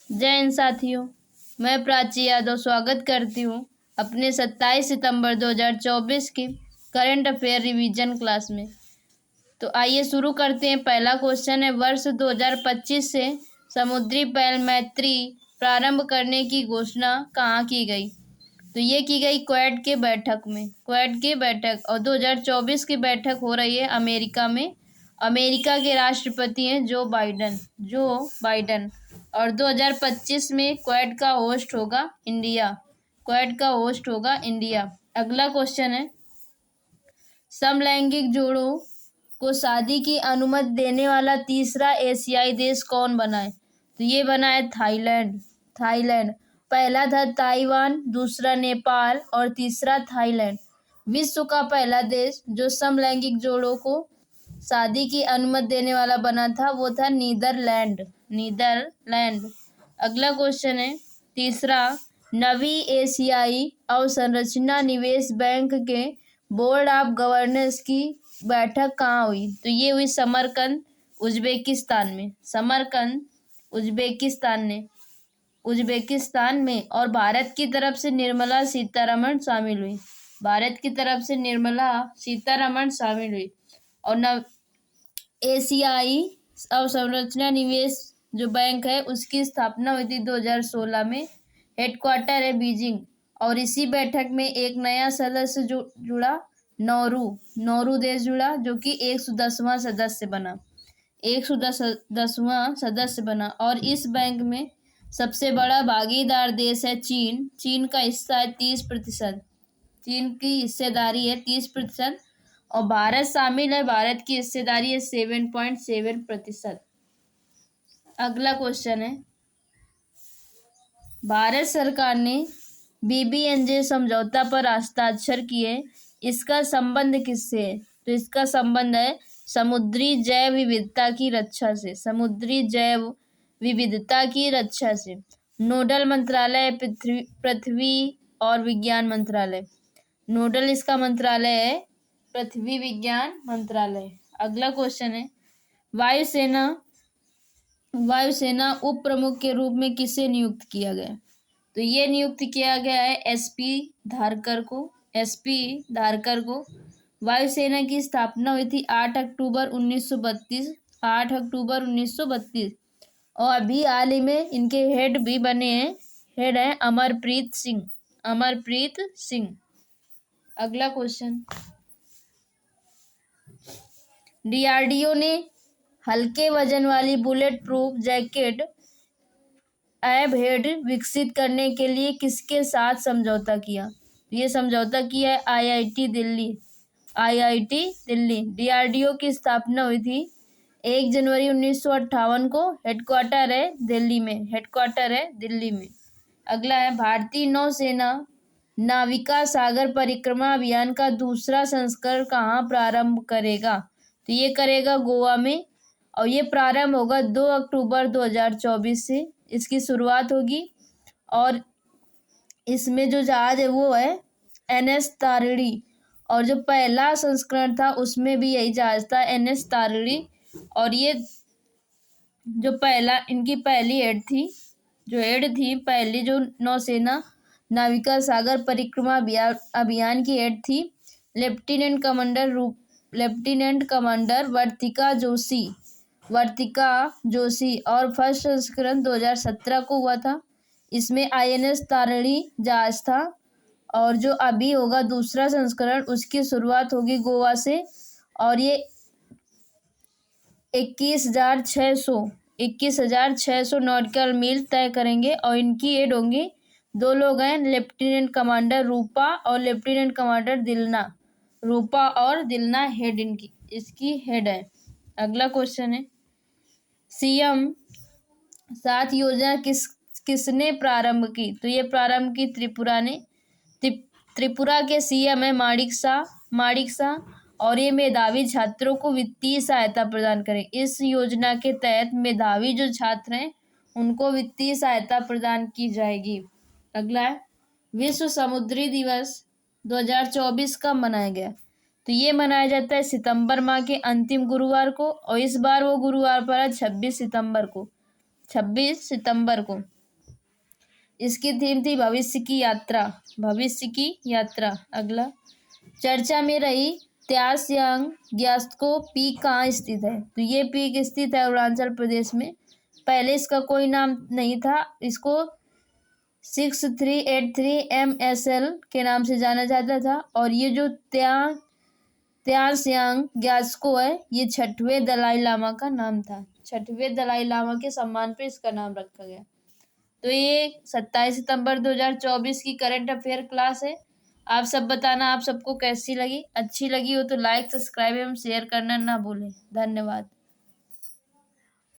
जय हिंद साथियों, मैं प्राची यादव स्वागत करती हूँ अपने 27 सितंबर 2024 की करंट अफेयर रिवीजन क्लास में। तो आइए शुरू करते हैं। पहला क्वेश्चन है, वर्ष 2025 से समुद्री पैल मैत्री प्रारंभ करने की घोषणा कहाँ की गई? तो ये की गई क्वेड के बैठक में। क्वेड की बैठक और 2024 की बैठक हो रही है अमेरिका में। अमेरिका के राष्ट्रपति हैं जो बाइडन। और 2025 में क्वेड का होस्ट होगा इंडिया। क्वेड का होस्ट होगा इंडिया। अगला क्वेश्चन है, समलैंगिक जोड़ों को शादी की अनुमति देने वाला तीसरा एशियाई देश कौन बना है? तो ये बना है थाईलैंड। पहला था ताइवान, दूसरा नेपाल और तीसरा थाईलैंड। विश्व का पहला देश जो समलैंगिक जोड़ों को शादी की अनुमति देने वाला बना था वो था नीदरलैंड। अगला क्वेश्चन है, तीसरा, नवी एशियाई अवसंरचना निवेश बैंक के बोर्ड ऑफ गवर्नर्स की बैठक कहाँ हुई? तो ये हुई समरकंद, उज्बेकिस्तान में। और भारत की तरफ से निर्मला सीतारमण शामिल हुई। और नव एशियाई अवसंरचना निवेश जो बैंक है उसकी स्थापना हुई थी 2016 में। हेडक्वार्टर है बीजिंग। और इसी बैठक में एक नया सदस्य जुड़ा, नौरू देश जुड़ा, जो कि 110वां सदस्य बना। और इस बैंक में सबसे बड़ा भागीदार देश है चीन का हिस्सा है 30%। चीन की हिस्सेदारी है 30%। और भारत शामिल है, भारत की हिस्सेदारी है 7.7%। अगला क्वेश्चन है, भारत सरकार ने BBNJ समझौता पर हस्ताक्षर किए, इसका संबंध किससे है? तो इसका संबंध है समुद्री जैव विविधता की रक्षा से। नोडल मंत्रालय पृथ्वी और विज्ञान मंत्रालय। नोडल इसका मंत्रालय है पृथ्वी विज्ञान मंत्रालय। अगला क्वेश्चन है, वायुसेना उप प्रमुख के रूप में किसे नियुक्त किया गया? तो ये नियुक्त किया गया है SP धारकर को। वायुसेना की स्थापना हुई थी 8 अक्टूबर 1932। और अभी हाल ही में इनके हेड भी बने हैं। हेड है अमरप्रीत सिंह। अगला क्वेश्चन, DRDO ने हल्के वजन वाली बुलेट प्रूफ जैकेट हेड विकसित करने के लिए किसके साथ समझौता किया? ये समझौता किया है IIT दिल्ली। DRDO की स्थापना हुई थी 1 जनवरी 1958 को। हेडक्वार्टर है दिल्ली में। अगला है, भारतीय नौसेना नाविका सागर परिक्रमा अभियान का दूसरा संस्करण कहाँ प्रारंभ करेगा? तो ये करेगा गोवा में। और ये प्रारंभ होगा 2 अक्टूबर 2024 से इसकी शुरुआत होगी। और इसमें जो जहाज है वो है NS तारिणी। और जो पहला संस्करण था उसमें भी यही जहाज था NS तारिणी। और ये जो इनकी पहली जो नौसेना नाविका सागर परिक्रमा अभियान की हेड थी लेफ्टिनेंट कमांडर वर्तिका जोशी। और फर्स्ट संस्करण 2017 को हुआ था। इसमें INS तारिणी जहाज था। और जो अभी होगा दूसरा संस्करण उसकी शुरुआत होगी गोवा से। और ये 21,600 नॉटिकल मील तय करेंगे। और इनकी हेड होंगी, 2 लोग हैं, लेफ्टिनेंट कमांडर रूपा और लेफ्टिनेंट कमांडर दिलना हेड इसकी हेड है। अगला क्वेश्चन है, CM 7 योजना किसने प्रारंभ की? तो ये प्रारंभ की त्रिपुरा ने। त्रिपुरा के CM है माणिक शाह। और ये मेधावी छात्रों को वित्तीय सहायता प्रदान करें। इस योजना के तहत मेधावी जो छात्र हैं उनको वित्तीय सहायता प्रदान की जाएगी। अगला है, विश्व समुद्री दिवस 2024 कब मनाया गया? तो ये मनाया जाता है सितंबर माह के अंतिम गुरुवार को। और इस बार वो गुरुवार पर है 26 सितंबर को। इसकी थीम थी भविष्य की यात्रा, भविष्य की यात्रा। अगला, चर्चा में रही त्यास्यांग ग्यात्सो पीक कहाँ स्थित है? तो ये पीक स्थित है अरुणाचल प्रदेश में। पहले इसका कोई नाम नहीं था, इसको 6383 MSL के नाम से जाना जाता था। और ये जो त्यास्यांग ग्यात्सो है, ये 6वें दलाई लामा का नाम था। 6वें दलाई लामा के सम्मान पे इसका नाम रखा गया। तो ये 27 सितंबर 2024 की करंट अफेयर क्लास है। आप सब बताना आप सबको कैसी लगी। अच्छी लगी हो तो लाइक, सब्सक्राइब एवं शेयर करना ना भूलें। धन्यवाद।